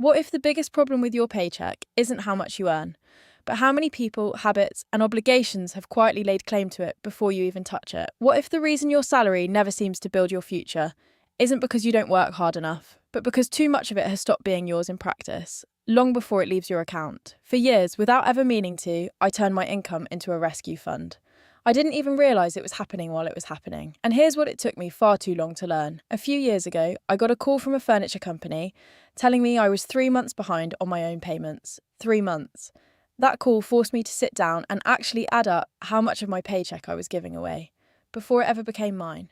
What if the biggest problem with your paycheck isn't how much you earn, but how many people, habits, and obligations have quietly laid claim to it before you even touch it? What if the reason your salary never seems to build your future isn't because you don't work hard enough, but because too much of it has stopped being yours in practice, long before it leaves your account? For years, without ever meaning to, I turned my income into a rescue fund. I didn't even realise it was happening while it was happening. And here's what it took me far too long to learn. A few years ago, I got a call from a furniture company telling me I was 3 months behind on my own payments. 3 months. That call forced me to sit down and actually add up how much of my paycheck I was giving away before it ever became mine.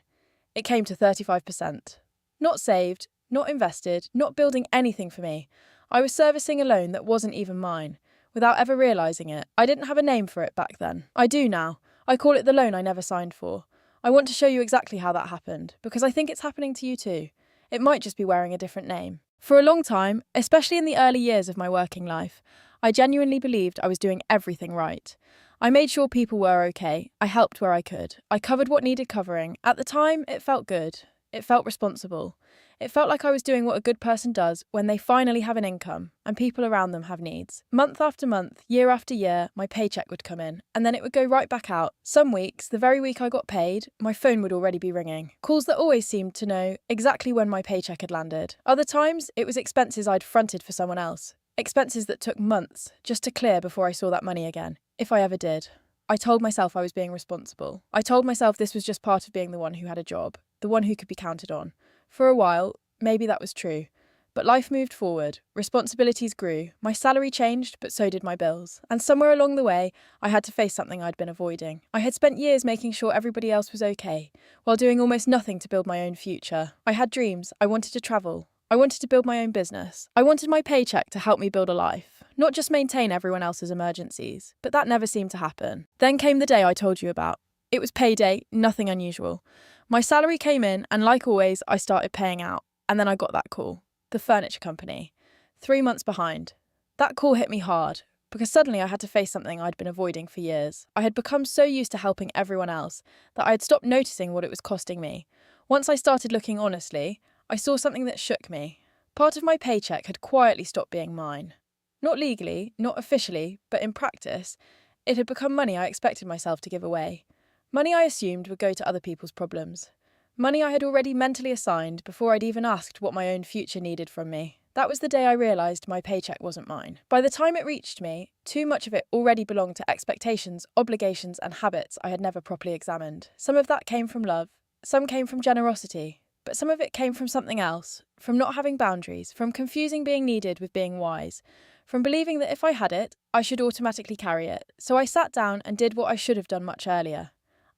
It came to 35%. Not saved, not invested, not building anything for me. I was servicing a loan that wasn't even mine, without ever realising it. I didn't have a name for it back then. I do now. I call it the loan I never signed for. I want to show you exactly how that happened, because I think it's happening to you too. It might just be wearing a different name. For a long time, especially in the early years of my working life, I genuinely believed I was doing everything right. I made sure people were okay. I helped where I could. I covered what needed covering. At the time, it felt good. It felt responsible. It felt like I was doing what a good person does when they finally have an income and people around them have needs. Month after month, year after year, my paycheck would come in and then it would go right back out. Some weeks, the very week I got paid, my phone would already be ringing. Calls that always seemed to know exactly when my paycheck had landed. Other times, it was expenses I'd fronted for someone else. Expenses that took months just to clear before I saw that money again, if I ever did. I told myself I was being responsible. I told myself this was just part of being the one who had a job, the one who could be counted on. For a while, maybe that was true. But life moved forward, responsibilities grew, my salary changed, but so did my bills. And somewhere along the way, I had to face something I'd been avoiding. I had spent years making sure everybody else was okay, while doing almost nothing to build my own future. I had dreams, I wanted to travel. I wanted to build my own business. I wanted my paycheck to help me build a life, not just maintain everyone else's emergencies. But that never seemed to happen. Then came the day I told you about. It was payday, nothing unusual. My salary came in, and like always, I started paying out. And then I got that call. The furniture company. 3 months behind. That call hit me hard, because suddenly I had to face something I'd been avoiding for years. I had become so used to helping everyone else that I had stopped noticing what it was costing me. Once I started looking honestly, I saw something that shook me. Part of my paycheck had quietly stopped being mine. Not legally, not officially, but in practice, it had become money I expected myself to give away. Money I assumed would go to other people's problems. Money I had already mentally assigned before I'd even asked what my own future needed from me. That was the day I realised my paycheck wasn't mine. By the time it reached me, too much of it already belonged to expectations, obligations, and habits I had never properly examined. Some of that came from love, some came from generosity, but some of it came from something else, from not having boundaries, from confusing being needed with being wise, from believing that if I had it, I should automatically carry it. So I sat down and did what I should have done much earlier.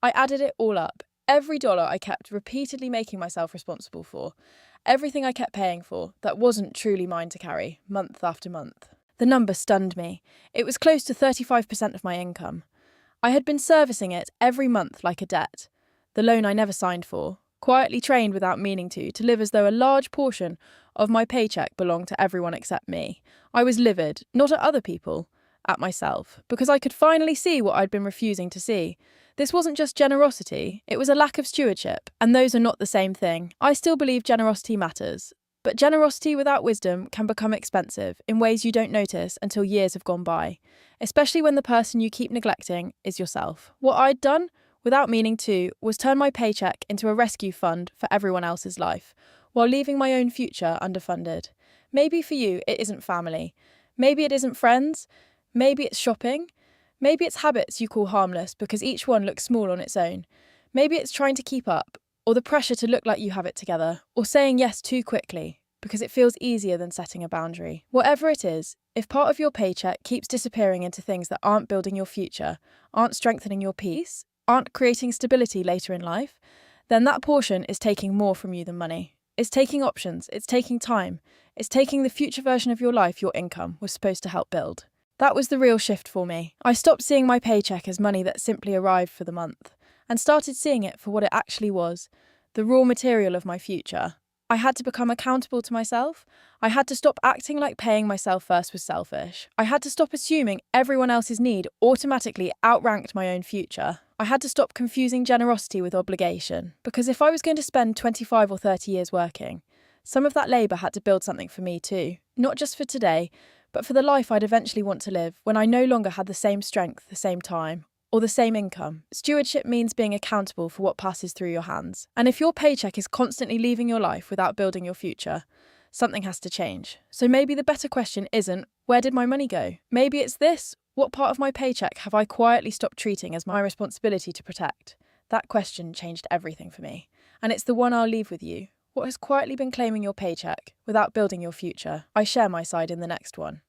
I added it all up. Every dollar I kept repeatedly making myself responsible for. Everything I kept paying for that wasn't truly mine to carry, month after month. The number stunned me. It was close to 35% of my income. I had been servicing it every month like a debt. The loan I never signed for. Quietly trained without meaning to live as though a large portion of my paycheck belonged to everyone except me. I was livid, not at other people, at myself, because I could finally see what I'd been refusing to see. This wasn't just generosity, it was a lack of stewardship, and those are not the same thing. I still believe generosity matters, but generosity without wisdom can become expensive in ways you don't notice until years have gone by, especially when the person you keep neglecting is yourself. What I'd done, without meaning to, was turn my paycheck into a rescue fund for everyone else's life, while leaving my own future underfunded. Maybe for you, it isn't family. Maybe it isn't friends. Maybe it's shopping. Maybe it's habits you call harmless because each one looks small on its own. Maybe it's trying to keep up, or the pressure to look like you have it together, or saying yes too quickly because it feels easier than setting a boundary. Whatever it is, if part of your paycheck keeps disappearing into things that aren't building your future, aren't strengthening your peace, aren't creating stability later in life, then that portion is taking more from you than money. It's taking options, it's taking time, it's taking the future version of your life your income was supposed to help build. That was the real shift for me. I stopped seeing my paycheck as money that simply arrived for the month, and started seeing it for what it actually was, the raw material of my future. I had to become accountable to myself. I had to stop acting like paying myself first was selfish. I had to stop assuming everyone else's need automatically outranked my own future. I had to stop confusing generosity with obligation, because if I was going to spend 25 or 30 years working, some of that labour had to build something for me too. Not just for today, but for the life I'd eventually want to live when I no longer had the same strength, the same time, or the same income. Stewardship means being accountable for what passes through your hands. And if your paycheck is constantly leaving your life without building your future, something has to change. So maybe the better question isn't, where did my money go? Maybe it's this, what part of my paycheck have I quietly stopped treating as my responsibility to protect? That question changed everything for me. And it's the one I'll leave with you. What has quietly been claiming your paycheck without building your future? I share my side in the next one.